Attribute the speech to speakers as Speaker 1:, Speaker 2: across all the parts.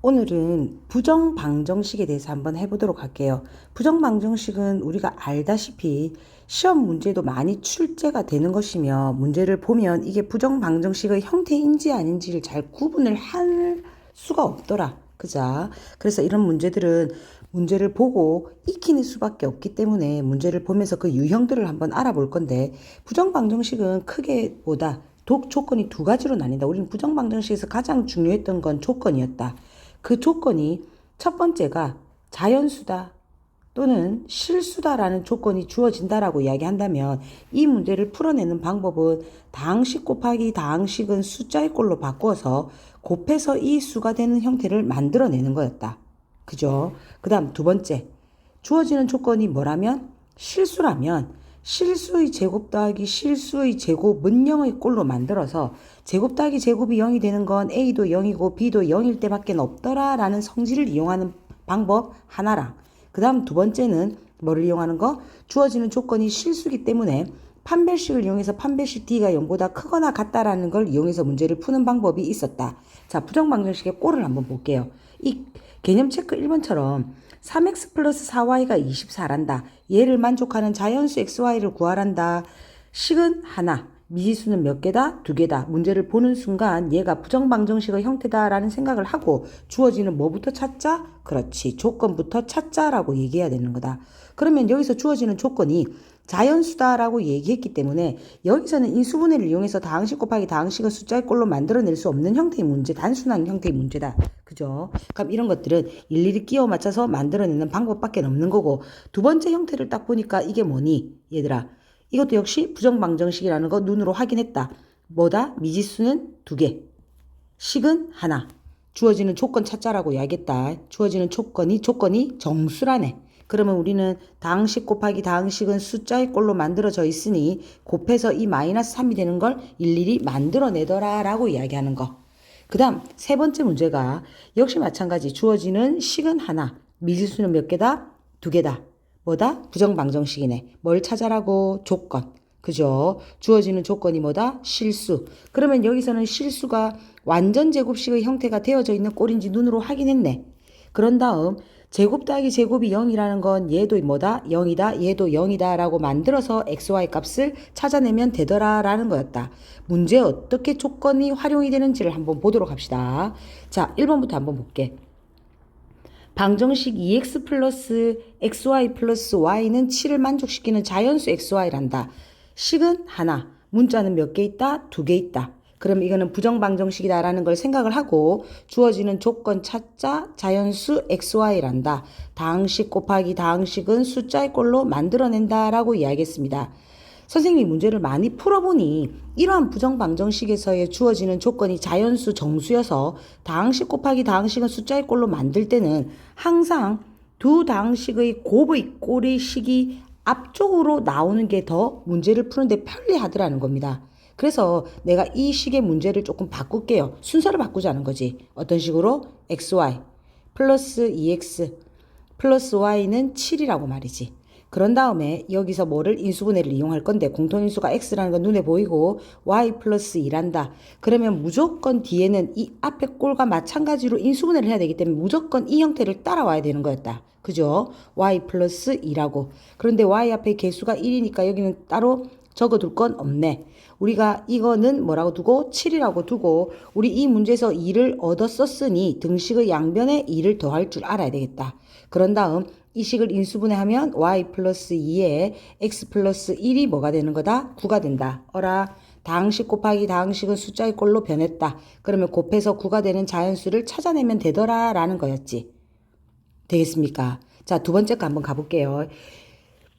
Speaker 1: 오늘은 부정방정식에 대해서 한번 해보도록 할게요. 부정방정식은 우리가 알다시피 시험 문제도 많이 출제가 되는 것이며 문제를 보면 이게 부정방정식의 형태인지 아닌지를 잘 구분을 할 수가 없더라. 그자? 그래서 이런 문제들은 문제를 보고 익히는 수밖에 없기 때문에 문제를 보면서 그 유형들을 한번 알아볼 건데 부정방정식은 크게 보다 조건이 두 가지로 나뉜다. 우리는 부정방정식에서 가장 중요했던 건 조건이었다. 그 조건이 첫 번째가 자연수다 또는 실수다라는 조건이 주어진다라고 이야기한다면 이 문제를 풀어내는 방법은 다항식 곱하기 다항식은 숫자의 꼴로 바꿔서 곱해서 이 수가 되는 형태를 만들어내는 거였다. 그죠? 그 다음 두 번째, 주어지는 조건이 뭐라면 실수라면 실수의 제곱 더하기 실수의 제곱은 0의 꼴로 만들어서 제곱 더하기 제곱이 0이 되는 건 A도 0이고 B도 0일 때밖에 없더라 라는 성질을 이용하는 방법 하나랑 그 다음 두 번째는 뭐를 이용하는 거? 주어지는 조건이 실수기 때문에 판별식을 이용해서 판별식 D가 0보다 크거나 같다라는 걸 이용해서 문제를 푸는 방법이 있었다. 자, 부정방정식의 꼴을 한번 볼게요. 이 개념 체크 1번처럼 3x 플러스 4y가 24란다. 얘를 만족하는 자연수 xy를 구하란다. 식은 하나, 미지수는 몇 개다? 두 개다. 문제를 보는 순간 얘가 부정방정식의 형태다라는 생각을 하고 주어지는 뭐부터 찾자? 그렇지. 조건부터 찾자라고 얘기해야 되는 거다. 그러면 여기서 주어지는 조건이 자연수다라고 얘기했기 때문에 여기서는 인수분해를 이용해서 다항식 곱하기 다항식을 숫자의 꼴로 만들어낼 수 없는 형태의 문제, 단순한 형태의 문제다. 그죠? 그럼 이런 것들은 일일이 끼워 맞춰서 만들어내는 방법밖에 없는 거고 두 번째 형태를 딱 보니까 이게 뭐니? 얘들아. 이것도 역시 부정방정식이라는 거 눈으로 확인했다. 뭐다? 미지수는 두 개. 식은 하나. 주어지는 조건 찾자라고 이야기했다. 주어지는 조건이 정수라네. 그러면 우리는 다항식 곱하기 다항식은 숫자의 꼴로 만들어져 있으니 곱해서 이 마이너스 3이 되는 걸 일일이 만들어내더라 라고 이야기하는 거. 그 다음 세 번째 문제가 역시 마찬가지 주어지는 식은 하나, 미지수는 몇 개다? 두 개다. 뭐다? 부정방정식이네. 뭘 찾아라고? 조건. 그죠? 주어지는 조건이 뭐다? 실수. 그러면 여기서는 실수가 완전 제곱식의 형태가 되어져 있는 꼴인지 눈으로 확인했네. 그런 다음 제곱 더하기 제곱이 0이라는 건 얘도 뭐다? 0이다. 얘도 0이다 라고 만들어서 xy 값을 찾아내면 되더라 라는 거였다. 문제에 어떻게 조건이 활용이 되는지를 한번 보도록 합시다. 자, 1번부터 한번 볼게. 방정식 2x 플러스 xy 플러스 y는 7을 만족시키는 자연수 xy란다. 식은 하나, 문자는 몇 개 있다? 두 개 있다. 그럼 이거는 부정방정식이다라는 걸 생각을 하고 주어지는 조건 찾자 자연수 xy란다. 다항식 곱하기 다항식은 숫자의 꼴로 만들어낸다라고 이야기했습니다. 선생님이 문제를 많이 풀어보니 이러한 부정방정식에서의 주어지는 조건이 자연수 정수여서 다항식 곱하기 다항식은 숫자의 꼴로 만들 때는 항상 두 다항식의 곱의 꼴의 식이 앞쪽으로 나오는 게 더 문제를 푸는데 편리하더라는 겁니다. 그래서 내가 이 식의 문제를 조금 바꿀게요. 순서를 바꾸자는 거지. 어떤 식으로? xy 플러스 2x 플러스 y는 7이라고 말이지. 그런 다음에 여기서 뭐를 인수분해를 이용할 건데 공통인수가 x라는 건 눈에 보이고 y 플러스 2란다. 그러면 무조건 뒤에는 이 앞에 꼴과 마찬가지로 인수분해를 해야 되기 때문에 무조건 이 형태를 따라와야 되는 거였다. 그죠? y 플러스 2라고. 그런데 y 앞에 개수가 1이니까 여기는 따로 적어둘 건 없네. 우리가 이거는 뭐라고 두고 7이라고 두고 우리 이 문제에서 2를 얻었었으니 등식의 양변에 2를 더할 줄 알아야 되겠다. 그런 다음 이 식을 인수분해하면 y 플러스 2에 x 플러스 1이 뭐가 되는 거다? 9가 된다. 어라 다항식 곱하기 다항식은 숫자의 꼴로 변했다. 그러면 곱해서 9가 되는 자연수를 찾아내면 되더라 라는 거였지. 되겠습니까? 자, 두 번째 거 한번 가볼게요.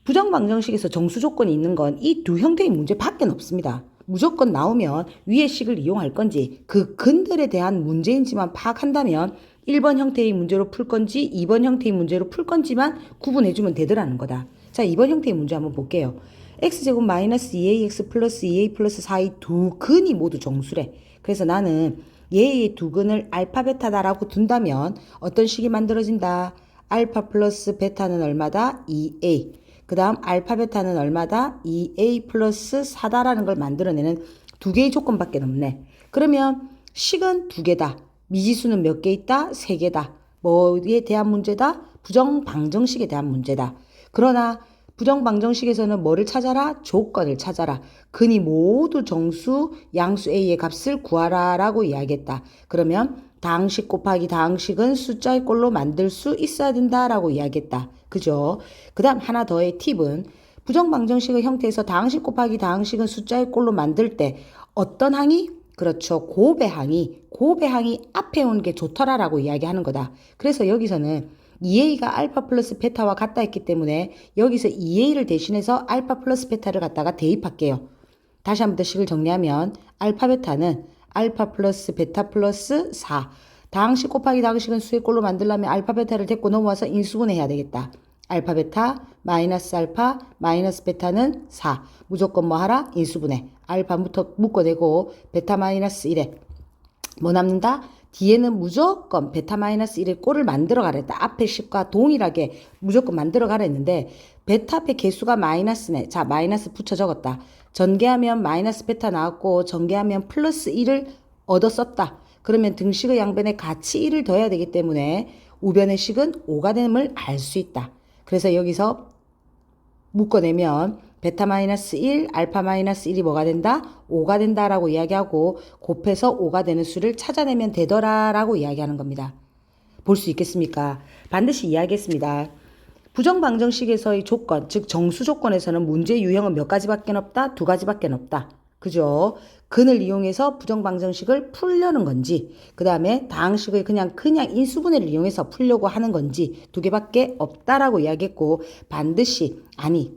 Speaker 1: 부정방정식에서 정수 조건이 있는 건 이 두 형태의 문제밖에 없습니다. 무조건 나오면 위의 식을 이용할 건지 그 근들에 대한 문제인지만 파악한다면 1번 형태의 문제로 풀 건지 2번 형태의 문제로 풀 건지만 구분해주면 되더라는 거다. 자, 2번 형태의 문제 한번 볼게요. x제곱 마이너스 2ax 플러스 2a 플러스 4의 두 근이 모두 정수래. 그래서 나는 얘의 두 근을 알파 베타다라고 둔다면 어떤 식이 만들어진다? 알파 플러스 베타는 얼마다? 2a. 그 다음 알파 베타는 얼마다? 2a 플러스 4다라는 걸 만들어내는 두 개의 조건밖에 없네. 그러면 식은 두 개다. 미지수는 몇 개 있다? 3개다. 뭐에 대한 문제다? 부정방정식에 대한 문제다. 그러나 부정방정식에서는 뭐를 찾아라? 조건을 찾아라. 근이 모두 정수, 양수 A의 값을 구하라 라고 이야기했다. 그러면 다항식 곱하기 다항식은 숫자의 꼴로 만들 수 있어야 된다라고 이야기했다. 그죠? 그 다음 하나 더의 팁은 부정방정식의 형태에서 다항식 곱하기 다항식은 숫자의 꼴로 만들 때 어떤 항이? 그렇죠. 고배항이 앞에 오는 게 좋더라라고 이야기하는 거다. 그래서 여기서는 2a가 알파 플러스 베타와 같다 했기 때문에 여기서 2a를 대신해서 알파 플러스 베타를 갖다가 대입할게요. 다시 한번 더 식을 정리하면 알파 베타는 알파 플러스 베타 플러스 4. 다항식 곱하기 다항식은 수의 꼴로 만들려면 알파 베타를 데리고 넘어와서 인수분해해야 되겠다. 알파 베타 마이너스 알파 마이너스 베타는 4. 무조건 뭐 하라? 인수분해. 알파부터 묶어내고 베타 마이너스 1에 뭐 남는다? 뒤에는 무조건 베타 마이너스 1의 꼴을 만들어 가랬다. 앞에 식과 동일하게 무조건 만들어 가라 했는데 베타 앞에 개수가 마이너스네. 자, 마이너스 붙여 적었다. 전개하면 마이너스 베타 나왔고 전개하면 플러스 1을 얻어 썼다. 그러면 등식의 양변에 같이 1을 더해야 되기 때문에 우변의 식은 5가 됨을 알 수 있다. 그래서 여기서 묶어내면 베타 마이너스 1, 알파 마이너스 1이 뭐가 된다? 5가 된다라고 이야기하고 곱해서 5가 되는 수를 찾아내면 되더라라고 이야기하는 겁니다. 볼 수 있겠습니까? 반드시 이야기했습니다. 부정방정식에서의 조건, 즉 정수 조건에서는 문제 유형은 몇 가지밖에 없다? 2가지밖에 없다. 그죠? 근을 이용해서 부정방정식을 풀려는 건지, 그 다음에 다항식을 그냥 인수분해를 이용해서 풀려고 하는 건지 2개밖에 없다라고 이야기했고, 반드시,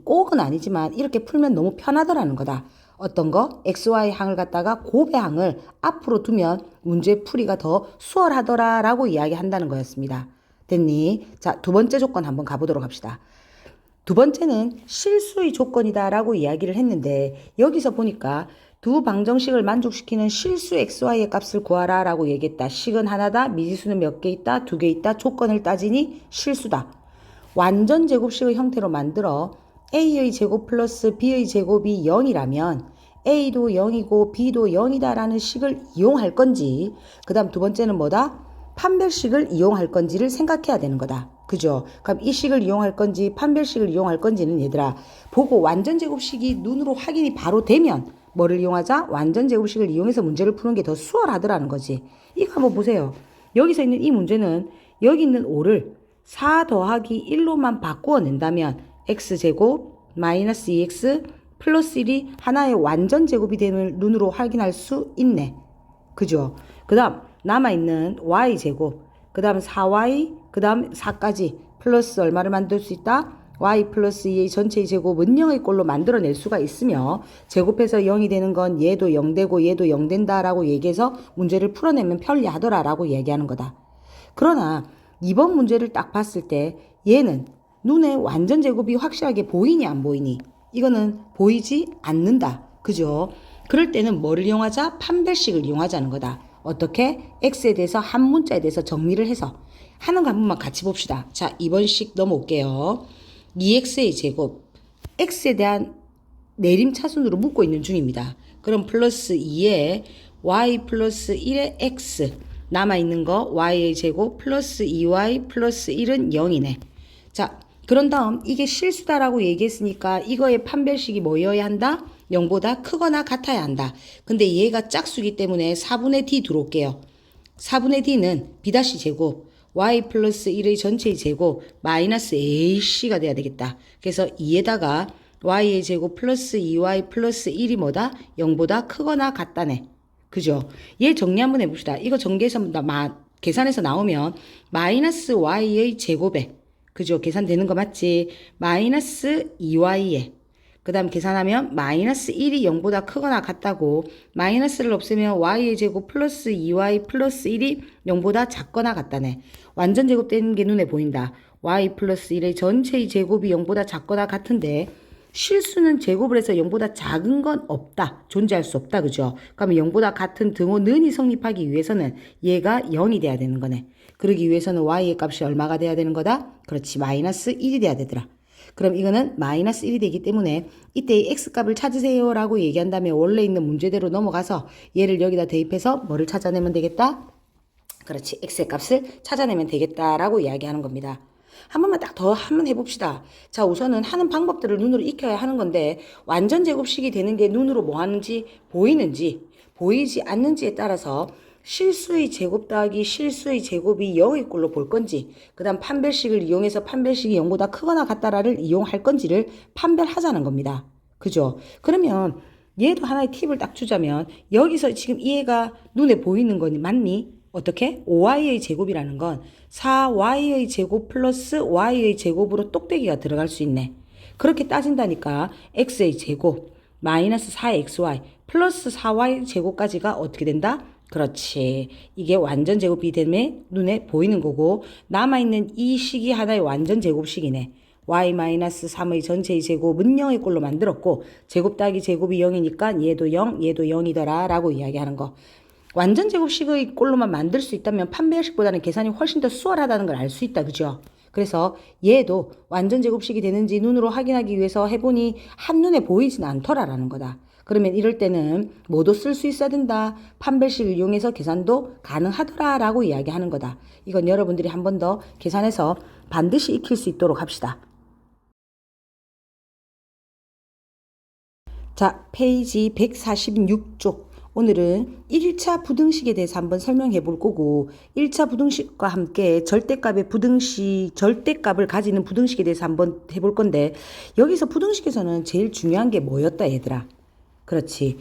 Speaker 1: 꼭은 아니지만 이렇게 풀면 너무 편하더라는 거다. 어떤 거? XY 항을 갖다가 고배항을 앞으로 두면 문제 풀이가 더 수월하더라라고 이야기한다는 거였습니다. 됐니? 자, 2번째 조건 한번 가보도록 합시다. 2번째는 실수의 조건이다라고 이야기를 했는데 여기서 보니까 두 방정식을 만족시키는 실수 xy의 값을 구하라 라고 얘기했다. 식은 하나다. 미지수는 몇 개 있다. 2개 있다. 조건을 따지니 실수다. 완전 제곱식의 형태로 만들어 a의 제곱 플러스 b의 제곱이 0이라면 a도 0이고 b도 0이다 라는 식을 이용할 건지, 그 다음 2번째는 뭐다? 판별식을 이용할 건지를 생각해야 되는 거다. 그죠? 그럼 이 식을 이용할 건지 판별식을 이용할 건지는 얘들아 보고 완전 제곱식이 눈으로 확인이 바로 되면 뭐를 이용하자? 완전 제곱식을 이용해서 문제를 푸는 게 더 수월하더라는 거지. 이거 한번 보세요. 여기서 있는 이 문제는 여기 있는 5를 4 더하기 1로만 바꾸어 낸다면 x제곱 마이너스 2x 플러스 1이 하나의 완전 제곱이 됨을 눈으로 확인할 수 있네. 그죠? 그 다음 남아있는 y제곱, 그 다음 4y, 그 다음 4까지 플러스 얼마를 만들 수 있다? y 플러스 2의 전체의 제곱은 0의 꼴로 만들어낼 수가 있으며 제곱해서 0이 되는 건 얘도 0 되고 얘도 0 된다라고 얘기해서 문제를 풀어내면 편리하더라라고 얘기하는 거다. 그러나 이번 문제를 딱 봤을 때 얘는 눈에 완전 제곱이 확실하게 보이니 안 보이니? 이거는 보이지 않는다. 그죠? 그럴 때는 뭐를 이용하자? 판별식을 이용하자는 거다. 어떻게? x에 대해서 한 문자에 대해서 정리를 해서 하는 거 한 번만 같이 봅시다. 자, 이번 식 넘어올게요. 2x의 제곱, x에 대한 내림차순으로 묶고 있는 중입니다. 그럼 플러스 2에 y 플러스 1의 x, 남아있는 거 y의 제곱 플러스 2y 플러스 1은 0이네. 자, 그런 다음 이게 실수다라고 얘기했으니까 이거의 판별식이 뭐여야 한다? 0보다 크거나 같아야 한다. 근데 얘가 짝수기 때문에 4분의 d 들어올게요. 4분의 d는 b-제곱 y 플러스 1의 전체의 제곱 마이너스 ac가 돼야 되겠다. 그래서 2에다가 y의 제곱 플러스 2y 플러스 1이 뭐다? 0보다 크거나 같다네. 그죠? 얘 정리 한번 해봅시다. 이거 전개해서 계산해서 나오면 마이너스 y의 제곱에, 그죠? 계산되는 거 맞지? 마이너스 2y에, 그 다음 계산하면 마이너스 1이 0보다 크거나 같다고, 마이너스를 없애면 y의 제곱 플러스 2y 플러스 1이 0보다 작거나 같다네. 완전 제곱되는 게 눈에 보인다. y 플러스 1의 전체의 제곱이 0보다 작거나 같은데 실수는 제곱을 해서 0보다 작은 건 없다. 존재할 수 없다. 그죠? 그러면 0보다 같은 등호 는이 성립하기 위해서는 얘가 0이 돼야 되는 거네. 그러기 위해서는 y의 값이 얼마가 돼야 되는 거다? 그렇지. 마이너스 1이 돼야 되더라. 그럼 이거는 마이너스 1이 되기 때문에 이때의 x값을 찾으세요 라고 얘기한 다음에 원래 있는 문제대로 넘어가서 얘를 여기다 대입해서 뭐를 찾아내면 되겠다? 그렇지. x의 값을 찾아내면 되겠다라고 이야기하는 겁니다. 한 번만 딱 더 한번 해봅시다. 자, 우선은 하는 방법들을 눈으로 익혀야 하는 건데 완전 제곱식이 되는 게 눈으로 뭐 하는지 보이는지 보이지 않는지에 따라서 실수의 제곱 더하기 실수의 제곱이 0의 꼴로 볼 건지 그 다음 판별식을 이용해서 판별식이 0보다 크거나 같다라를 이용할 건지를 판별하자는 겁니다. 그죠? 그러면 얘도 하나의 팁을 딱 주자면 여기서 지금 이 애가 눈에 보이는 거니 맞니? 어떻게? 5y의 제곱이라는 건 4y의 제곱 플러스 y의 제곱으로 똑배기가 들어갈 수 있네. 그렇게 따진다니까 x의 제곱 마이너스 4xy 플러스 4y 제곱까지가 어떻게 된다? 그렇지. 이게 완전 제곱이 되면 눈에 보이는 거고 남아있는 이 식이 하나의 완전 제곱식이네. y-3의 전체의 제곱은 0의 꼴로 만들었고 제곱 더하기 제곱이 0이니까 얘도 0, 얘도 0이더라 라고 이야기하는 거. 완전 제곱식의 꼴로만 만들 수 있다면 판별식보다는 계산이 훨씬 더 수월하다는 걸 알 수 있다. 그죠? 그래서 얘도 완전 제곱식이 되는지 눈으로 확인하기 위해서 해보니 한눈에 보이진 않더라라는 거다. 그러면 이럴 때는 뭐도 쓸 수 있어야 된다. 판별식을 이용해서 계산도 가능하더라라고 이야기하는 거다. 이건 여러분들이 한 번 더 계산해서 반드시 익힐 수 있도록 합시다. 자, 페이지 146쪽. 오늘은 1차 부등식에 대해서 한번 설명해 볼 거고 1차 부등식과 함께 절대값의 부등식, 절대값을 가지는 부등식에 대해서 한번 해볼 건데 여기서 부등식에서는 제일 중요한 게 뭐였다 얘들아? 그렇지.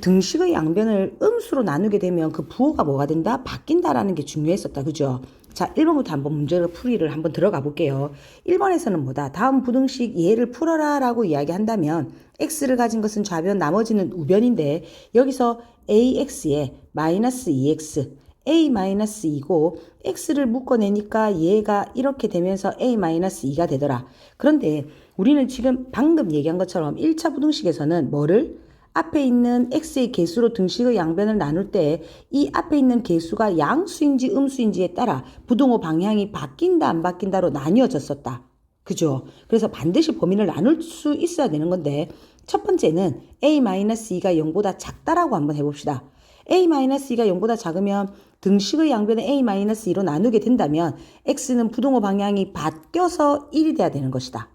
Speaker 1: 등식의 양변을 음수로 나누게 되면 그 부호가 뭐가 된다? 바뀐다라는 게 중요했었다. 그죠? 자, 1번부터 한번 문제를 풀이를 한번 들어가 볼게요. 1번에서는 뭐다? 다음 부등식 얘를 풀어라 라고 이야기한다면 x를 가진 것은 좌변, 나머지는 우변인데 여기서 ax에 마이너스 2x, a-2고 x를 묶어내니까 얘가 이렇게 되면서 a-2가 되더라. 그런데 우리는 지금 방금 얘기한 것처럼 1차 부등식에서는 뭐를? 앞에 있는 x의 개수로 등식의 양변을 나눌 때 이 앞에 있는 개수가 양수인지 음수인지에 따라 부등호 방향이 바뀐다 안 바뀐다로 나뉘어졌었다. 그죠? 그래서 반드시 범위를 나눌 수 있어야 되는 건데 첫 번째는 a-2가 0보다 작다라고 한번 해봅시다. a-2가 0보다 작으면 등식의 양변을 a-2로 나누게 된다면 x는 부등호 방향이 바뀌어서 1이 돼야 되는 것이다.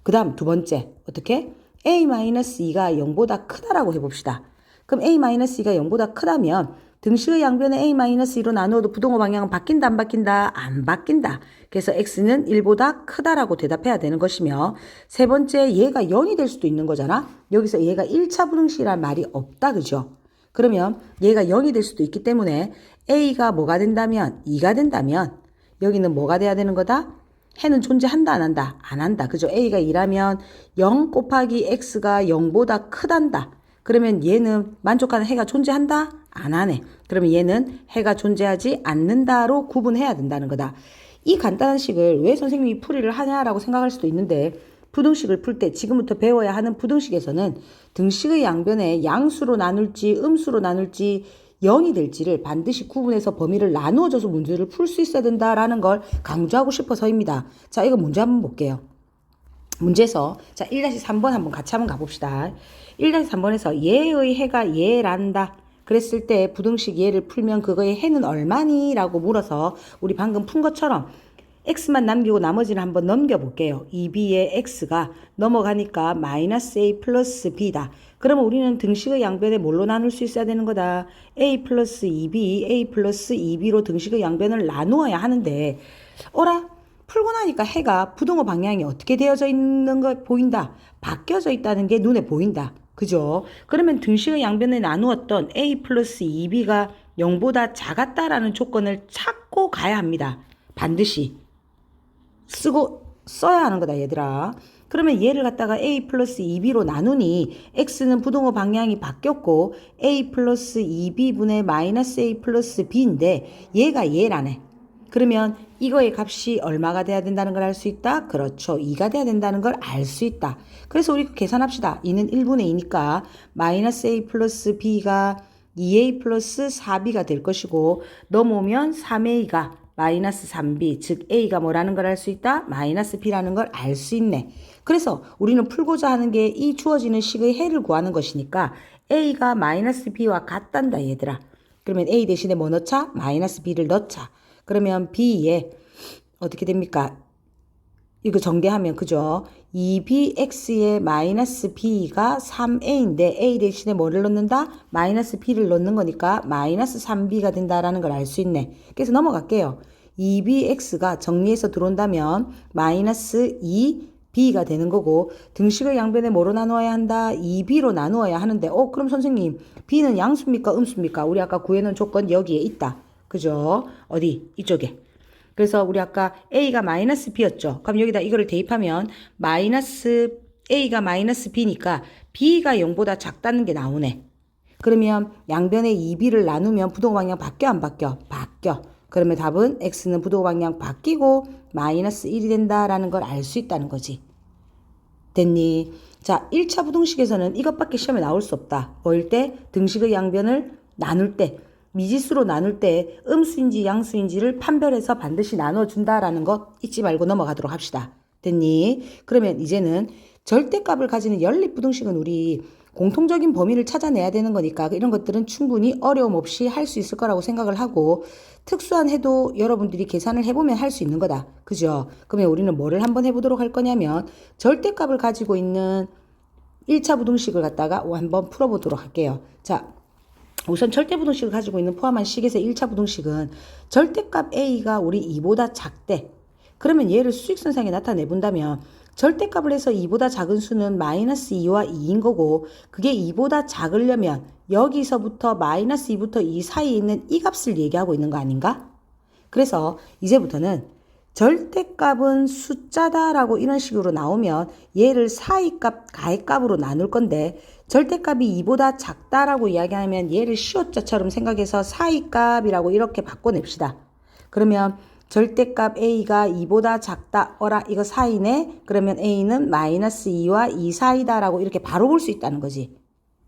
Speaker 1: 그 다음 두 번째 어떻게? a-2가 0보다 크다라고 해봅시다. 그럼 a-2가 0보다 크다면 등식의 양변을 a-2로 나누어도 부등호 방향은 바뀐다 안 바뀐다? 안 바뀐다. 그래서 x는 1보다 크다라고 대답해야 되는 것이며 세 번째 얘가 0이 될 수도 있는 거잖아. 여기서 얘가 1차 부등식이란 말이 없다. 그죠? 그러면 얘가 0이 될 수도 있기 때문에 a가 뭐가 된다면 2가 된다면 여기는 뭐가 돼야 되는 거다? 해는 존재한다 안 한다? 안 한다. 그죠? a가 2라면 0 곱하기 x가 0보다 크단다. 그러면 얘는 만족하는 해가 존재한다? 안 하네. 그러면 얘는 해가 존재하지 않는다로 구분해야 된다는 거다. 이 간단한 식을 왜 선생님이 풀이를 하냐라고 생각할 수도 있는데 부등식을 풀 때 지금부터 배워야 하는 부등식에서는 등식의 양변에 양수로 나눌지 음수로 나눌지 0이 될지를 반드시 구분해서 범위를 나누어줘서 문제를 풀 수 있어야 된다라는 걸 강조하고 싶어서입니다. 자, 이거 문제 한번 볼게요. 문제에서 자 1-3번 한번 같이 한번 가봅시다. 1-3번에서 얘의 해가 얘란다. 그랬을 때 부등식 얘를 풀면 그거의 해는 얼마니? 라고 물어서 우리 방금 푼 것처럼 x만 남기고 나머지는 한번 넘겨볼게요. 2b의 x가 넘어가니까 마이너스 a 플러스 b다. 그러면 우리는 등식의 양변에 뭘로 나눌 수 있어야 되는 거다. a 플러스 2b, a 플러스 2b로 등식의 양변을 나누어야 하는데 어라? 풀고 나니까 해가 부등호 방향이 어떻게 되어져 있는 거 보인다. 바뀌어져 있다는 게 눈에 보인다. 그죠? 그러면 등식의 양변에 나누었던 a 플러스 2b가 0보다 작았다라는 조건을 찾고 가야 합니다. 반드시. 써야 하는 거다 얘들아. 그러면 얘를 갖다가 a 플러스 2b로 나누니 x는 부등호 방향이 바뀌었고 a 플러스 2b분의 마이너스 a 플러스 b인데 얘가 얘라네. 그러면 이거의 값이 얼마가 돼야 된다는 걸 알 수 있다? 그렇죠. 2가 돼야 된다는 걸 알 수 있다. 그래서 우리 계산합시다. 2는 1분의 2니까 마이너스 a 플러스 b가 2a 플러스 4b가 될 것이고 넘어오면 3a가 마이너스 3b, 즉 a가 뭐라는 걸 알 수 있다? 마이너스 b라는 걸 알 수 있네. 그래서 우리는 풀고자 하는 게 이 주어지는 식의 해를 구하는 것이니까 a가 마이너스 b와 같단다 얘들아. 그러면 A 대신에 뭐 넣자? 마이너스 B를 넣자. 그러면 B에 어떻게 됩니까? 이거 전개하면 그죠? 2bx에 마이너스 b가 3a인데 a 대신에 뭐를 넣는다? 마이너스 b를 넣는 거니까 마이너스 3b가 된다라는 걸 알 수 있네. 그래서 넘어갈게요. 2bx가 정리해서 들어온다면 마이너스 2b가 되는 거고 등식을 양변에 뭐로 나누어야 한다? 2b로 나누어야 하는데 그럼 선생님 b는 양수입니까? 음수입니까? 우리 아까 구해놓은 조건 여기에 있다. 그죠? 어디? 이쪽에. 그래서 우리 아까 A가 마이너스 B였죠. 그럼 여기다 이거를 대입하면 마이너스 A가 마이너스 B니까 B가 0보다 작다는 게 나오네. 그러면 양변에 2B를 나누면 부동 방향 바뀌어 안 바뀌어? 바뀌어. 그러면 답은 X는 부동 방향 바뀌고 마이너스 1이 된다라는 걸 알 수 있다는 거지. 됐니? 자, 1차 부등식에서는 이것밖에 시험에 나올 수 없다. 뭐일 때? 등식의 양변을 나눌 때. 미지수로 나눌 때 음수인지 양수인지를 판별해서 반드시 나눠준다라는 거 잊지 말고 넘어가도록 합시다. 됐니? 그러면 이제는 절대값을 가지는 연립부등식은 우리 공통적인 범위를 찾아내야 되는 거니까 이런 것들은 충분히 어려움 없이 할 수 있을 거라고 생각을 하고 특수한 해도 여러분들이 계산을 해보면 할 수 있는 거다. 그죠? 그러면 우리는 뭐를 한번 해보도록 할 거냐면 절대값을 가지고 있는 1차 부등식을 갖다가 한번 풀어보도록 할게요. 자, 우선 절대부등식을 가지고 있는 포함한 식에서 1차 부등식은 절대값 A가 우리 2보다 작대. 그러면 얘를 수직선상에 나타내 본다면 절대값을 해서 2보다 작은 수는 마이너스 2와 2인 거고 그게 2보다 작으려면 여기서부터 마이너스 2부터 2 사이에 있는 이 값을 얘기하고 있는 거 아닌가? 그래서 이제부터는 절대값은 숫자다라고 이런 식으로 나오면 얘를 사이값, 가해값으로 나눌 건데 절대값이 2보다 작다라고 이야기하면 얘를 시옷자처럼 생각해서 사이값이라고 이렇게 바꿔냅시다. 그러면 절대값 A가 2보다 작다, 이거 사이네? 그러면 A는 마이너스 2와 2 사이다라고 이렇게 바로 볼 수 있다는 거지.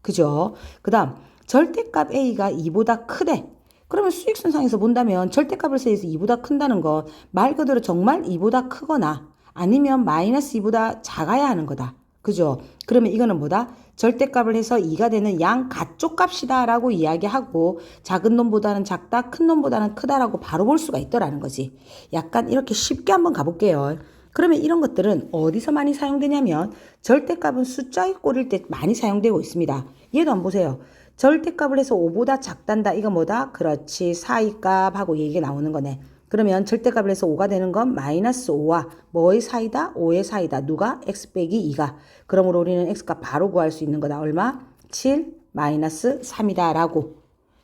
Speaker 1: 그죠? 그 다음 절대값 A가 2보다 크대. 그러면 수직선상에서 본다면 절대값을 세해서 2보다 큰다는 건 말 그대로 정말 2보다 크거나 아니면 마이너스 2보다 작아야 하는 거다. 그죠? 그러면 이거는 뭐다? 절대값을 해서 2가 되는 양 가쪽 값이다 라고 이야기하고 작은 놈보다는 작다, 큰 놈보다는 크다라고 바로 볼 수가 있더라는 거지. 약간 이렇게 쉽게 한번 가볼게요. 그러면 이런 것들은 어디서 많이 사용되냐면 절대값은 숫자의 꼴일 때 많이 사용되고 있습니다. 얘도 한번 보세요. 절대값을 해서 5보다 작단다. 이거 뭐다? 그렇지. 사이값하고 얘기가 나오는 거네. 그러면 절대값을 해서 5가 되는 건 마이너스 5와 뭐의 사이다? 5의 사이다. 누가? x 빼기 2가. 그러므로 우리는 x값 바로 구할 수 있는 거다. 얼마? 7 마이너스 3이다 라고.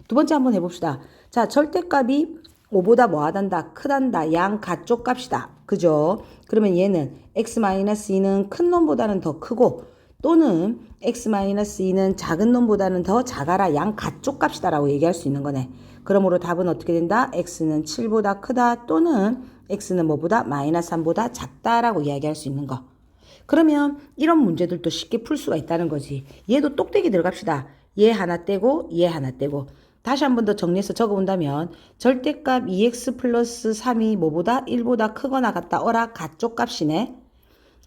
Speaker 1: 두 번째 한번 해봅시다. 자, 절대값이 5보다 뭐하단다? 크단다. 양 가쪽 값이다. 그죠? 그러면 얘는 x-2는 큰 놈보다는 더 크고 또는 x-2는 작은 놈보다는 더 작아라. 양 가쪽 값이다 라고 얘기할 수 있는 거네. 그러므로 답은 어떻게 된다? x는 7보다 크다 또는 x는 뭐보다 마이너스 3보다 작다라고 이야기할 수 있는 거. 그러면 이런 문제들도 쉽게 풀 수가 있다는 거지. 얘도 똑대기 들어갑시다. 얘 하나 떼고 얘 하나 떼고. 다시 한 번 더 정리해서 적어본다면 절대값 2x 플러스 3이 뭐보다 1보다 크거나 같다. 가쪽 값이네.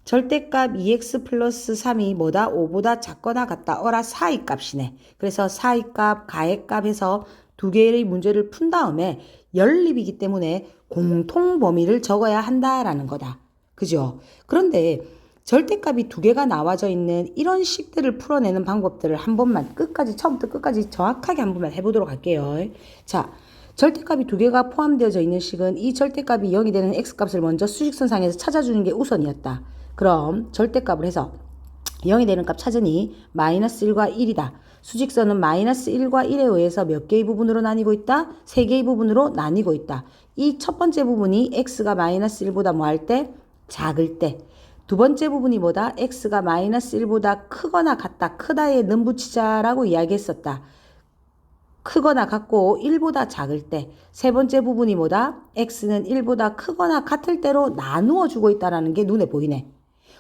Speaker 1: 절대값 2x 플러스 3이 뭐다? 5보다 작거나 같다. 사이 값이네. 그래서 사이값, 가해값 해서 두 개의 문제를 푼 다음에 연립이기 때문에 공통 범위를 적어야 한다라는 거다. 그죠? 그런데 절대값이 두 개가 나와져 있는 이런 식들을 풀어내는 방법들을 한 번만 끝까지 처음부터 끝까지 정확하게 한 번만 해보도록 할게요. 자, 절대값이 두 개가 포함되어져 있는 식은 이 절대값이 0이 되는 x값을 먼저 수직선상에서 찾아주는 게 우선이었다. 그럼 절대값을 해서 0이 되는 값 찾으니 마이너스 1과 1이다. 수직선은 마이너스 1과 1에 의해서 몇 개의 부분으로 나뉘고 있다? 세 개의 부분으로 나뉘고 있다. 이 첫 번째 부분이 x가 마이너스 1보다 뭐 할 때? 작을 때. 두 번째 부분이 뭐다? x가 마이너스 1보다 크거나 같다. 크다에 는 붙이자라고 이야기했었다. 크거나 같고 1보다 작을 때. 세 번째 부분이 뭐다? x는 1보다 크거나 같을 때로 나누어 주고 있다는 게 눈에 보이네.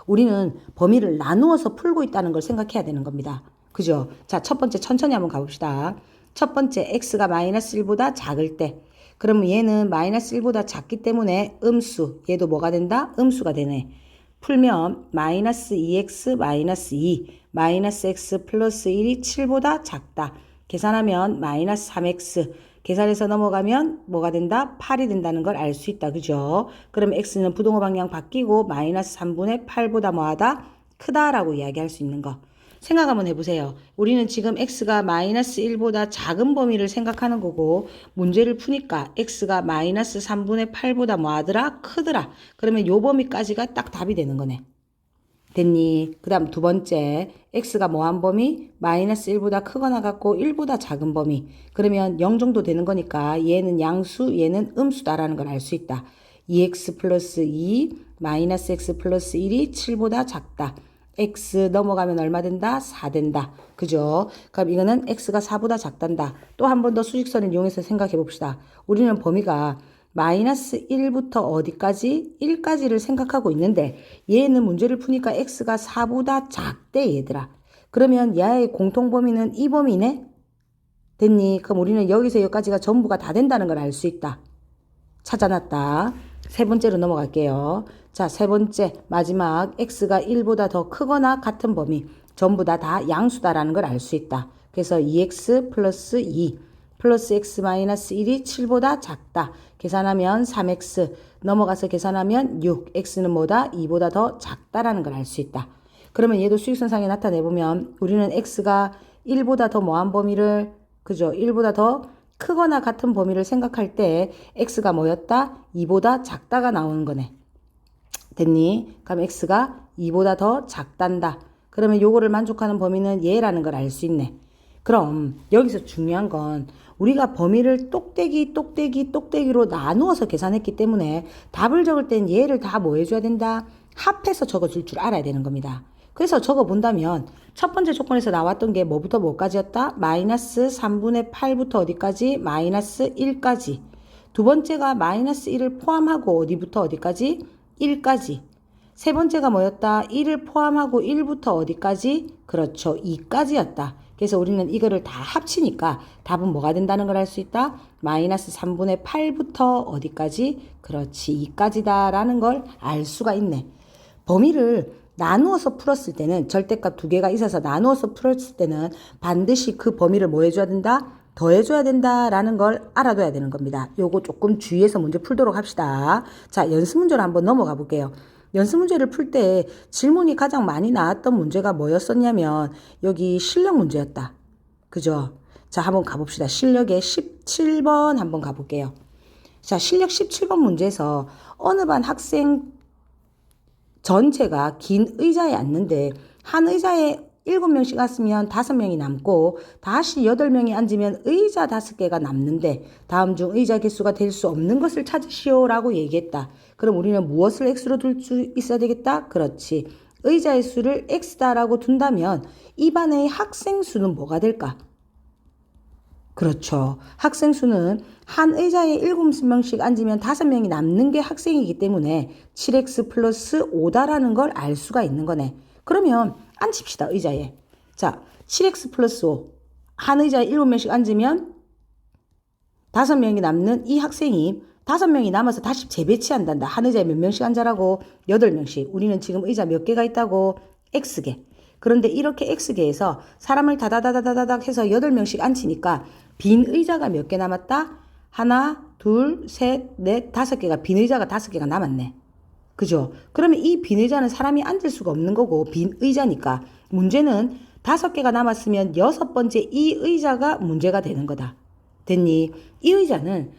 Speaker 1: 우리는 범위를 나누어서 풀고 있다는 걸 생각해야 되는 겁니다. 그죠? 자, 첫 번째 천천히 한번 가봅시다. 첫 번째 x가 마이너스 1보다 작을 때. 그러면 얘는 마이너스 1보다 작기 때문에 음수. 얘도 뭐가 된다? 음수가 되네. 풀면 마이너스 2x 마이너스 2 마이너스 x 플러스 1이 7보다 작다. 계산하면 마이너스 3x. 계산해서 넘어가면 뭐가 된다? 8이 된다는 걸 알 수 있다. 그죠? 그럼 x는 부동호 방향 바뀌고 마이너스 3분의 8보다 뭐하다? 크다라고 이야기할 수 있는 거. 생각 한번 해보세요. 우리는 지금 x가 마이너스 1보다 작은 범위를 생각하는 거고 문제를 푸니까 x가 마이너스 3분의 8보다 뭐하더라? 크더라. 그러면 요 범위까지가 딱 답이 되는 거네. 됐니? 그 다음 두 번째 x가 뭐한 범위? 마이너스 1보다 크거나 같고 1보다 작은 범위. 그러면 0 정도 되는 거니까 얘는 양수, 얘는 음수다라는 걸 알 수 있다. 2x 플러스 2 마이너스 x 플러스 1이 7보다 작다. x 넘어가면 얼마 된다? 4 된다. 그죠? 그럼 이거는 x가 4보다 작단다. 또 한 번 더 수직선을 이용해서 생각해 봅시다. 우리는 범위가 마이너스 1부터 어디까지? 1까지를 생각하고 있는데 얘는 문제를 푸니까 x가 4보다 작대 얘들아. 그러면 얘의 공통범위는 이 범위네? 됐니? 그럼 우리는 여기서 여기까지가 전부가 다 된다는 걸 알 수 있다. 찾아놨다. 세 번째로 넘어갈게요. 자, 세 번째 마지막 x가 1보다 더 크거나 같은 범위 전부 다 양수다라는 걸 알 수 있다. 그래서 2x 플러스 2 플러스 x 마이너스 1이 7보다 작다. 계산하면 3x 넘어가서 계산하면 6 x는 뭐다? 2보다 더 작다라는 걸 알 수 있다. 그러면 얘도 수직선상에 나타내보면 우리는 x가 1보다 더 뭐한 범위를 그죠? 1보다 더 크거나 같은 범위를 생각할 때 x가 뭐였다? 2보다 작다가 나오는 거네. 됐니? 그럼 x가 2보다 더 작단다. 그러면 요거를 만족하는 범위는 얘라는 걸 알 수 있네. 그럼 여기서 중요한 건 우리가 범위를 똑대기로 나누어서 계산했기 때문에 답을 적을 땐 얘를 다 뭐 해줘야 된다? 합해서 적어줄 줄 알아야 되는 겁니다. 그래서 적어본다면 첫 번째 조건에서 나왔던 게 뭐부터 뭐까지였다? 마이너스 3분의 8부터 어디까지? 마이너스 1까지. 두 번째가 마이너스 1을 포함하고 어디부터 어디까지? 1까지. 세 번째가 뭐였다? 1을 포함하고 1부터 어디까지? 그렇죠. 2까지였다. 그래서 우리는 이거를 다 합치니까 답은 뭐가 된다는 걸 알 수 있다? 마이너스 3분의 8부터 어디까지? 그렇지. 2까지다 라는 걸 알 수가 있네. 범위를 나누어서 풀었을 때는 절대값 두 개가 있어서 나누어서 풀었을 때는 반드시 그 범위를 뭐 해줘야 된다? 더해줘야 된다라는 걸 알아둬야 되는 겁니다. 요거 조금 주의해서 문제 풀도록 합시다. 자, 연습 문제로 한번 넘어가 볼게요. 연습 문제를 풀 때 질문이 가장 많이 나왔던 문제가 뭐였었냐면 여기 실력 문제였다. 그죠? 자, 한번 가봅시다. 실력의 17번 한번 가볼게요. 자, 실력 17번 문제에서 어느 반 학생 전체가 긴 의자에 앉는데 한 의자에 7명씩 앉으면 5명이 남고 다시 8명이 앉으면 의자 5개가 남는데 다음 중 의자 개수가 될 수 없는 것을 찾으시오 라고 얘기했다. 그럼 우리는 무엇을 x로 둘 수 있어야 되겠다? 그렇지. 의자의 수를 x다라고 둔다면 이 반의 학생 수는 뭐가 될까? 그렇죠. 학생 수는 한 의자에 7명씩 앉으면 5명이 남는 게 학생이기 때문에 7x 플러스 5다라는 걸 알 수가 있는 거네. 그러면 앉힙시다. 의자에. 자, 7x 플러스 5. 한 의자에 7명씩 앉으면 5명이 남는 이 학생이 5명이 남아서 다시 재배치한단다. 한 의자에 몇 명씩 앉아라고? 8명씩. 우리는 지금 의자 몇 개가 있다고? X개. 그런데 이렇게 X개에서 사람을 다다다다다닥 해서 8명씩 앉히니까 빈 의자가 몇 개 남았다? 하나, 둘, 셋, 넷, 5개가 빈 의자가 5개가 남았네. 그죠? 그러면 이 빈 의자는 사람이 앉을 수가 없는 거고 빈 의자니까 문제는 5개가 남았으면 6번째 이 의자가 문제가 되는 거다. 됐니? 이 의자는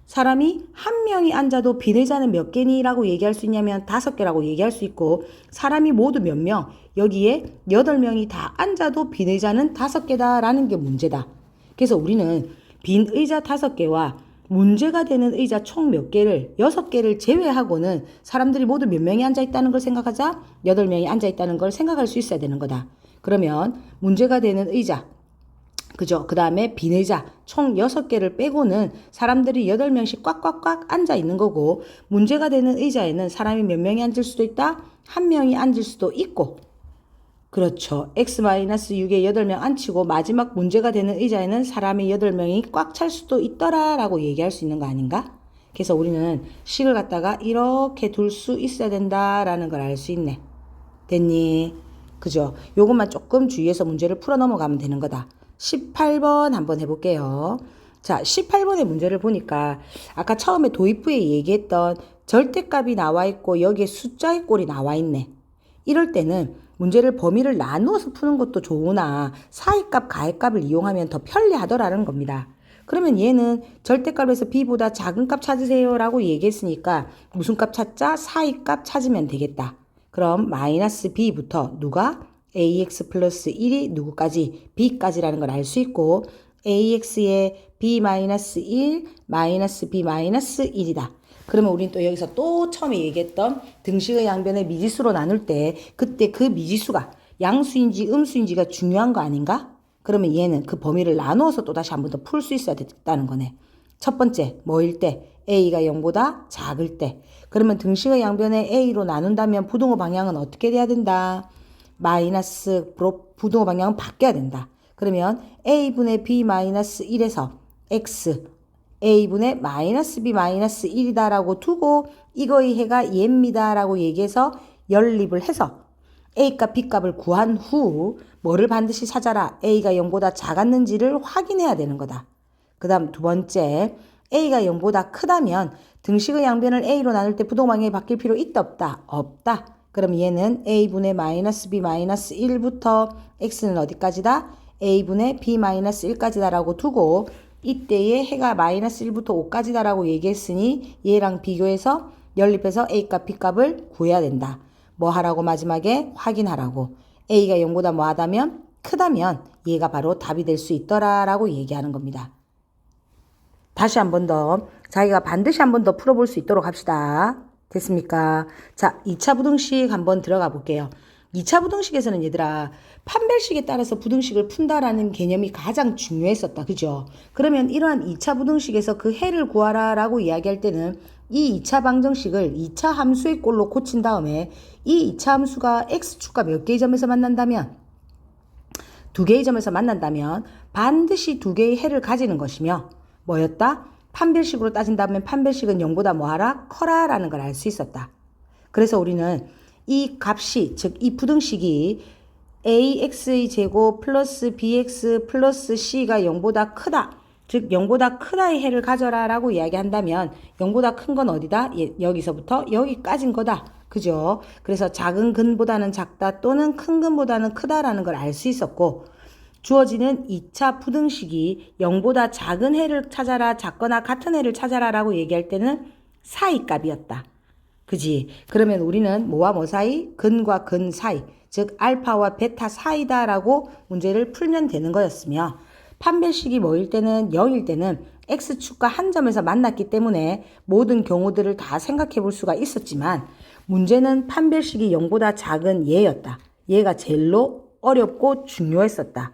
Speaker 1: 사람이 한 명이 앉아도 빈 의자는 몇 개니? 라고 얘기할 수 있냐면 5개라고 얘기할 수 있고 사람이 모두 몇 명? 여기에 8명이 다 앉아도 빈 의자는 5개다 라는 게 문제다. 그래서 우리는 빈 의자 5개와 문제가 되는 의자 총 몇 개를 6개를 제외하고는 사람들이 모두 몇 명이 앉아있다는 걸 생각하자 8명이 앉아있다는 걸 생각할 수 있어야 되는 거다. 그러면 문제가 되는 의자 그죠? 그 다음에 빈 의자 총 6개를 빼고는 사람들이 8명씩 꽉꽉꽉 앉아 있는 거고 문제가 되는 의자에는 사람이 몇 명이 앉을 수도 있다? 1명이 앉을 수도 있고 그렇죠. x-6에 8명 앉히고 마지막 문제가 되는 의자에는 사람이 8명이 꽉 찰 수도 있더라 라고 얘기할 수 있는 거 아닌가? 그래서 우리는 식을 갖다가 이렇게 둘 수 있어야 된다라는 걸 알 수 있네. 됐니? 그죠? 요것만 조금 주의해서 문제를 풀어 넘어가면 되는 거다. 18번 한번 해볼게요. 자, 18번의 문제를 보니까 아까 처음에 도입부에 얘기했던 절대값이 나와 있고 여기에 숫자의 꼴이 나와 있네. 이럴 때는 문제를 범위를 나누어서 푸는 것도 좋으나 사이값, 가해값을 이용하면 더 편리하더라는 겁니다. 그러면 얘는 절대값에서 b보다 작은 값 찾으세요 라고 얘기했으니까 무슨 값 찾자? 사이값 찾으면 되겠다. 그럼 마이너스 b부터 누가? ax 플러스 1이 누구까지? b까지라는 걸 알 수 있고 ax에 b 마이너스 1 마이너스 b 마이너스 1이다. 그러면 우린 또 여기서 또 처음에 얘기했던 등식의 양변을 미지수로 나눌 때 그때 그 미지수가 양수인지 음수인지가 중요한 거 아닌가? 그러면 얘는 그 범위를 나누어서 또 다시 한 번 더 풀 수 있어야 됐다는 거네. 첫 번째 뭐일 때? a가 0보다 작을 때. 그러면 등식의 양변에 a로 나눈다면 부등호 방향은 어떻게 돼야 된다? 마이너스로 부등호 방향은 바뀌어야 된다. 그러면 a분의 b 마이너스 1에서 x a분의 마이너스 b 마이너스 1이다 라고 두고 이거의 해가 얘입니다 라고 얘기해서 연립을 해서 a값 b값을 구한 후 뭐를 반드시 찾아라? a가 0보다 작았는지를 확인해야 되는 거다. 그 다음 두 번째 a가 0보다 크다면 등식의 양변을 a로 나눌 때 부등호 방향이 바뀔 필요 있다 없다? 없다. 그럼 얘는 a분의 마이너스 b 마이너스 1부터 x는 어디까지다? a분의 b 마이너스 1까지다 라고 두고 이때의 해가 마이너스 1부터 5까지다 라고 얘기했으니 얘랑 비교해서 연립해서 a값 b값을 구해야 된다. 뭐 하라고 마지막에 확인하라고. a가 0보다 뭐 하다면 크다면 얘가 바로 답이 될 수 있더라 라고 얘기하는 겁니다. 다시 한 번 더 자기가 반드시 한 번 더 풀어볼 수 있도록 합시다. 됐습니까? 자, 2차 부등식 한번 들어가 볼게요. 2차 부등식에서는 얘들아 판별식에 따라서 부등식을 푼다라는 개념이 가장 중요했었다. 그죠? 그러면 이러한 2차 부등식에서 그 해를 구하라 라고 이야기할 때는 이 2차 방정식을 2차 함수의 꼴로 고친 다음에 이 2차 함수가 x축과 몇 개의 점에서 만난다면 두 개의 점에서 만난다면 반드시 두 개의 해를 가지는 것이며 뭐였다? 판별식으로 따진다면 판별식은 0보다 뭐하라? 커라 라는 걸 알 수 있었다. 그래서 우리는 이 값이 즉 이 부등식이 ax의 제곱 플러스 bx 플러스 c가 0보다 크다. 즉 0보다 크다의 해를 가져라 라고 이야기한다면 0보다 큰 건 어디다? 여기서부터 여기까지인 거다. 그죠? 그래서 작은 근보다는 작다 또는 큰 근보다는 크다라는 걸 알 수 있었고 주어지는 2차 부등식이 0보다 작은 해를 찾아라 작거나 같은 해를 찾아라 라고 얘기할 때는 사이값이었다. 그지? 그러면 우리는 뭐와 뭐 사이? 근과 근 사이, 즉 알파와 베타 사이다 라고 문제를 풀면 되는 거였으며 판별식이 뭐일 때는 0일 때는 x축과 한 점에서 만났기 때문에 모든 경우들을 다 생각해 볼 수가 있었지만 문제는 판별식이 0보다 작은 얘였다. 얘가 제일로 어렵고 중요했었다.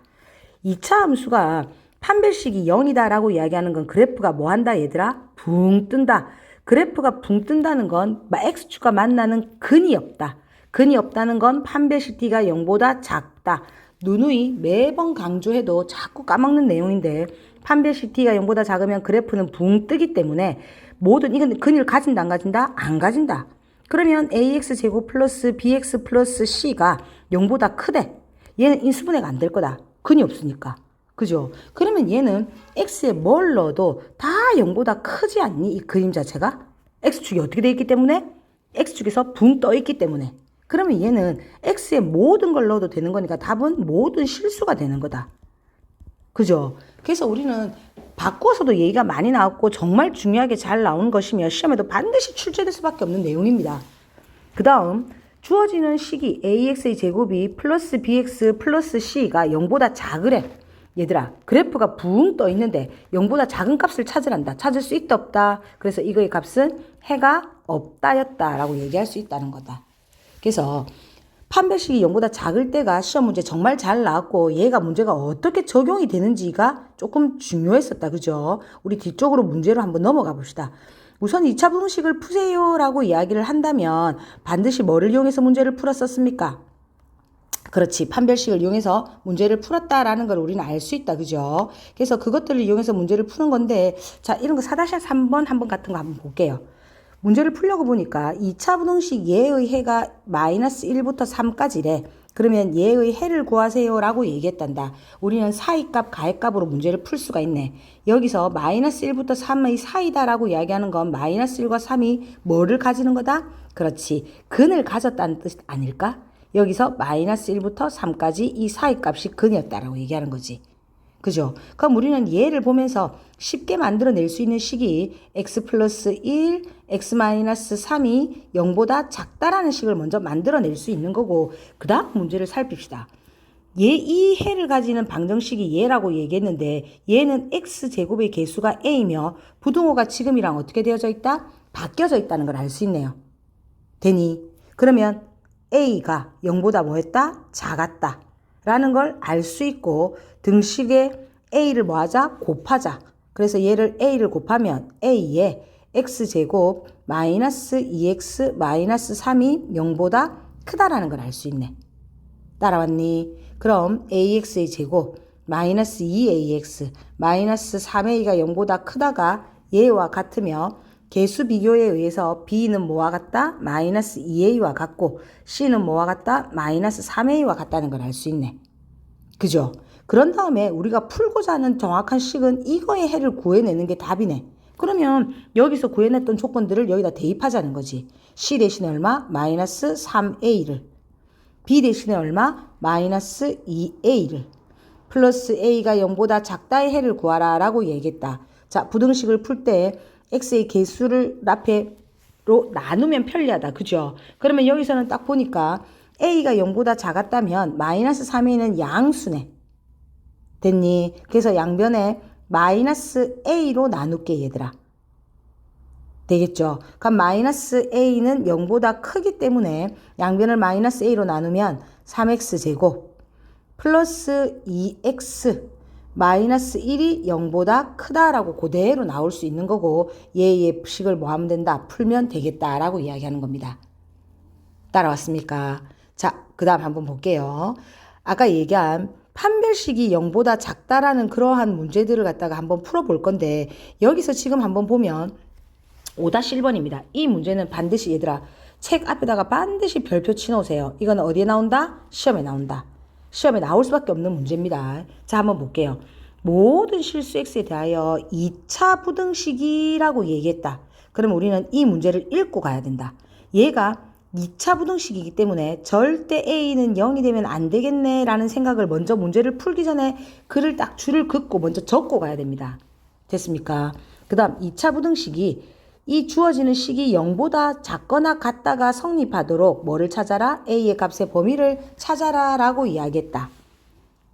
Speaker 1: 2차 함수가 판별식이 0이다 라고 이야기하는 건 그래프가 뭐 한다 얘들아? 붕 뜬다. 그래프가 붕 뜬다는 건 x축과 만나는 근이 없다. 근이 없다는 건 판별식 t가 0보다 작다. 누누이 매번 강조해도 자꾸 까먹는 내용인데 판별식 t가 0보다 작으면 그래프는 붕 뜨기 때문에 모든 이건 근을 가진다 안 가진다? 안 가진다. 그러면 ax제곱 플러스 bx 플러스 c가 0보다 크대. 얘는 인수분해가 안 될 거다. 근이 없으니까. 그죠? 그러면 얘는 x에 뭘 넣어도 다 0보다 크지 않니? 이 그림 자체가? x축이 어떻게 돼 있기 때문에? x축에서 붕 떠 있기 때문에. 그러면 얘는 x에 모든 걸 넣어도 되는 거니까 답은 모든 실수가 되는 거다. 그죠? 그래서 우리는 바꿔서도 얘기가 많이 나왔고 정말 중요하게 잘 나온 것이며 시험에도 반드시 출제될 수밖에 없는 내용입니다. 그 다음 주어지는 식이 ax의 제곱이 플러스 bx 플러스 c가 0보다 작으래. 얘들아 그래프가 붕 떠 있는데 0보다 작은 값을 찾으란다. 찾을 수 있다 없다. 그래서 이거의 값은 해가 없다였다 라고 얘기할 수 있다는 거다. 그래서 판별식이 0보다 작을 때가 시험 문제 정말 잘 나왔고 얘가 문제가 어떻게 적용이 되는지가 조금 중요했었다. 그죠? 우리 뒤쪽으로 문제로 한번 넘어가 봅시다. 우선 2차 부등식을 푸세요 라고 이야기를 한다면 반드시 뭐를 이용해서 문제를 풀었었습니까? 그렇지. 판별식을 이용해서 문제를 풀었다라는 걸 우리는 알 수 있다. 그죠? 그래서 그것들을 이용해서 문제를 푸는 건데 자 이런 거 4-3번 한번 같은 거 한번 볼게요. 문제를 풀려고 보니까 2차 부등식 얘의 해가 마이너스 1부터 3까지래. 그러면 얘의 해를 구하세요 라고 얘기했단다. 우리는 사이값, 가해값으로 문제를 풀 수가 있네. 여기서 마이너스 1부터 3의 사이다 라고 이야기하는 건 마이너스 1과 3이 뭐를 가지는 거다? 그렇지. 근을 가졌다는 뜻 아닐까? 여기서 마이너스 1부터 3까지 이 사이값이 근이었다라고 얘기하는 거지. 그죠? 그럼 우리는 얘를 보면서 쉽게 만들어낼 수 있는 식이 x 플러스 1, x 마이너스 3이 0보다 작다라는 식을 먼저 만들어낼 수 있는 거고 그 다음 문제를 살핍시다. 이 해를 가지는 방정식이 얘라고 얘기했는데 얘는 x제곱의 개수가 a이며 부등호가 지금이랑 어떻게 되어져 있다? 바뀌어져 있다는 걸 알 수 있네요. 되니? 그러면 a가 0보다 뭐했다? 작았다. 라는 걸 알 수 있고 등식에 a를 뭐하자? 곱하자. 그래서 얘를 a를 곱하면 a에 x제곱 마이너스 2x 마이너스 3이 0보다 크다라는 걸 알 수 있네. 따라왔니? 그럼 ax의 제곱 마이너스 2ax 마이너스 3a가 0보다 크다가 얘와 같으며 개수 비교에 의해서 b는 뭐와 같다? 마이너스 2a와 같고 c는 뭐와 같다? 마이너스 3a와 같다는 걸 알 수 있네. 그죠? 그런 다음에 우리가 풀고자 하는 정확한 식은 이거의 해를 구해내는 게 답이네. 그러면 여기서 구해냈던 조건들을 여기다 대입하자는 거지. c 대신에 얼마? 마이너스 3a를. b 대신에 얼마? 마이너스 2a를. 플러스 a가 0보다 작다의 해를 구하라 라고 얘기했다. 자, 부등식을 풀 때 x의 개수를 앞에로 나누면 편리하다. 그죠? 그러면 여기서는 딱 보니까 a가 0보다 작았다면 마이너스 3a는 양수네. 됐니? 그래서 양변에 마이너스 a로 나눌게 얘들아. 되겠죠? 그럼 마이너스 a는 0보다 크기 때문에 양변을 마이너스 a로 나누면 3x제곱 플러스 2x 마이너스 1이 0보다 크다라고 그대로 나올 수 있는 거고 얘의 식을 뭐 하면 된다? 풀면 되겠다라고 이야기하는 겁니다. 따라왔습니까? 자, 그 다음 한번 볼게요. 아까 얘기한 판별식이 0보다 작다라는 그러한 문제들을 갖다가 한번 풀어볼 건데 여기서 지금 한번 보면 5-1번입니다. 이 문제는 반드시 얘들아 책 앞에다가 반드시 별표 치놓으세요. 이건 어디에 나온다? 시험에 나온다. 시험에 나올 수밖에 없는 문제입니다. 자, 한번 볼게요. 모든 실수 x에 대하여 2차 부등식이라고 얘기했다. 그럼 우리는 이 문제를 읽고 가야 된다. 얘가 2차 부등식이기 때문에 절대 a는 0이 되면 안 되겠네 라는 생각을 먼저 문제를 풀기 전에 글을 딱 줄을 긋고 먼저 적고 가야 됩니다. 됐습니까? 그 다음 2차 부등식이 이 주어지는 식이 0보다 작거나 같다가 성립하도록 뭐를 찾아라? a의 값의 범위를 찾아라 라고 이야기했다.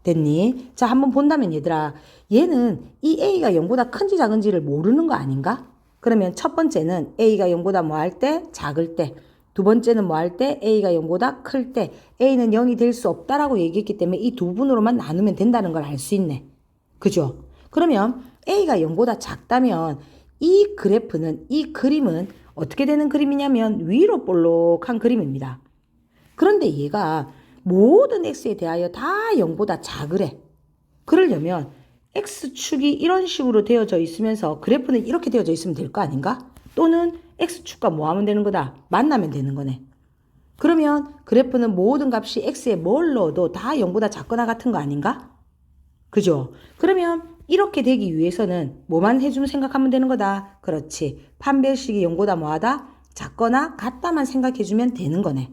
Speaker 1: 됐니? 자, 한번 본다면 얘들아 얘는 이 a가 0보다 큰지 작은지를 모르는 거 아닌가? 그러면 첫 번째는 a가 0보다 뭐 할 때? 작을 때. 두 번째는 뭐 할 때? a가 0보다 클 때. a는 0이 될 수 없다라고 얘기했기 때문에 이 두 부분으로만 나누면 된다는 걸 알 수 있네. 그죠? 그러면 a가 0보다 작다면 이 그래프는, 이 그림은 어떻게 되는 그림이냐면 위로 볼록한 그림입니다. 그런데 얘가 모든 x에 대하여 다 0보다 작으래. 그러려면 x축이 이런 식으로 되어져 있으면서 그래프는 이렇게 되어져 있으면 될 거 아닌가? 또는 x축과 뭐 하면 되는 거다? 만나면 되는 거네. 그러면 그래프는 모든 값이 x에 뭘 넣어도 다 0보다 작거나 같은 거 아닌가? 그죠? 그러면 이렇게 되기 위해서는 뭐만 해주면 생각하면 되는 거다. 그렇지. 판별식이 0보다 뭐하다? 작거나 같다만 생각해주면 되는 거네.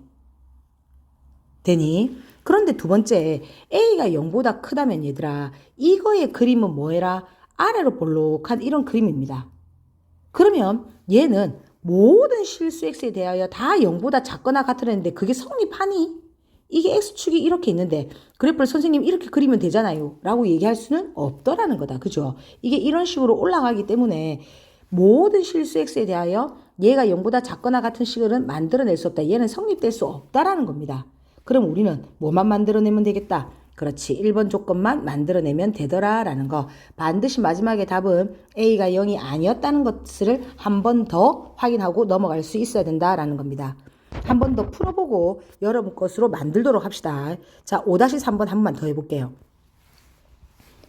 Speaker 1: 되니? 그런데 두 번째, a가 0보다 크다면 얘들아, 이거의 그림은 뭐해라? 아래로 볼록한 이런 그림입니다. 그러면 얘는 모든 실수 x에 대하여 다 0보다 작거나 같으라는데 그게 성립하니? 이게 x축이 이렇게 있는데 그래프를 선생님 이렇게 그리면 되잖아요 라고 얘기할 수는 없더라는 거다. 그죠? 이게 이런 식으로 올라가기 때문에 모든 실수 x에 대하여 얘가 0보다 작거나 같은 식을 만들어낼 수 없다. 얘는 성립될 수 없다라는 겁니다. 그럼 우리는 뭐만 만들어내면 되겠다? 그렇지. 1번 조건만 만들어내면 되더라 라는 거. 반드시 마지막에 답은 a가 0이 아니었다는 것을 한 번 더 확인하고 넘어갈 수 있어야 된다라는 겁니다. 한 번 더 풀어보고 여러분 것으로 만들도록 합시다. 자, 5-3번 한 번만 더 해볼게요.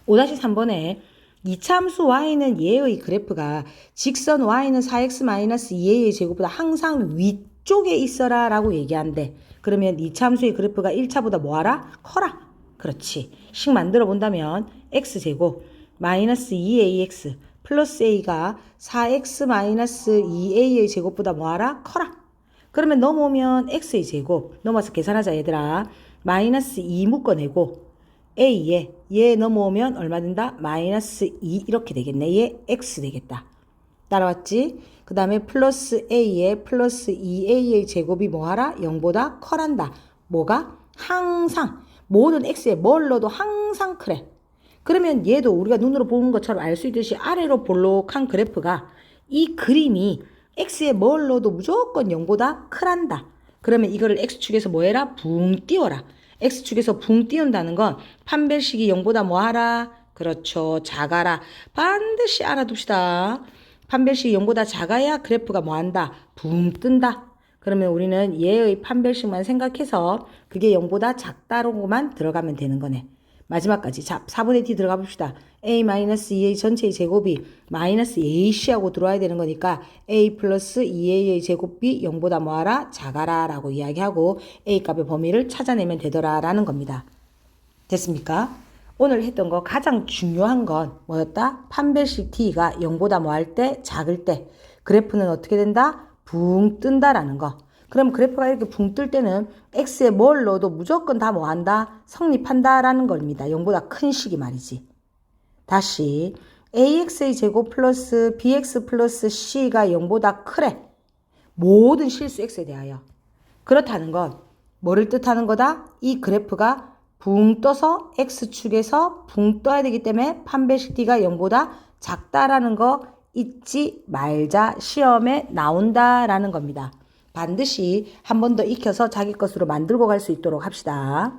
Speaker 1: 5-3번에 2차 함수 y는 얘의 그래프가 직선 y는 4x-2a의 제곱보다 항상 위쪽에 있어라 라고 얘기하는데 그러면 이차함수의 그래프가 1차보다 뭐하라? 커라. 그렇지. 식 만들어 본다면 x제곱 마이너스 2ax 플러스 a가 4x 마이너스 2a의 제곱보다 뭐하라? 커라. 그러면 넘어오면 x의 제곱 넘어서 계산하자 얘들아. 마이너스 2 묶어내고 a에 얘 넘어오면 얼마 된다? 마이너스 2 이렇게 되겠네. 얘 x 되겠다. 따라왔지? 그 다음에 플러스 a에 플러스 2a의 제곱이 뭐하라? 0보다 커란다. 뭐가? 항상 모든 x에 뭘 넣어도 항상 그래. 그러면 얘도 우리가 눈으로 보는 것처럼 알 수 있듯이 아래로 볼록한 그래프가 이 그림이 x에 뭘 넣어도 무조건 0보다 크란다. 그러면 이거를 x축에서 뭐 해라? 붕 띄워라. x축에서 붕 띄운다는 건 판별식이 0보다 뭐 하라? 그렇죠. 작아라. 반드시 알아둡시다. 판별식이 0보다 작아야 그래프가 뭐 한다? 붕 뜬다. 그러면 우리는 얘의 판별식만 생각해서 그게 0보다 작다로만 들어가면 되는 거네. 마지막까지. 자, 4분의 t 들어가 봅시다. a-2a 전체의 제곱이 마이너스 ac하고 들어와야 되는 거니까 a 플러스 2a의 제곱이 0보다 뭐하라? 작아라 라고 이야기하고 a 값의 범위를 찾아내면 되더라 라는 겁니다. 됐습니까? 오늘 했던 거 가장 중요한 건 뭐였다? 판별식 t가 0보다 뭐 할 때? 작을 때 그래프는 어떻게 된다? 붕 뜬다라는 거. 그럼 그래프가 이렇게 붕 뜰 때는 x에 뭘 넣어도 무조건 다 뭐 한다? 성립한다라는 겁니다. 0보다 큰 식이 말이지. 다시 ax의 제곱 플러스 bx 플러스 c가 0보다 크래. 모든 실수 x에 대하여. 그렇다는 건 뭐를 뜻하는 거다? 이 그래프가 붕 떠서 x축에서 붕 떠야 되기 때문에 판별식 t가 0보다 작다라는 거 잊지 말자. 시험에 나온다라는 겁니다. 반드시 한 번 더 익혀서 자기 것으로 만들고 갈 수 있도록 합시다.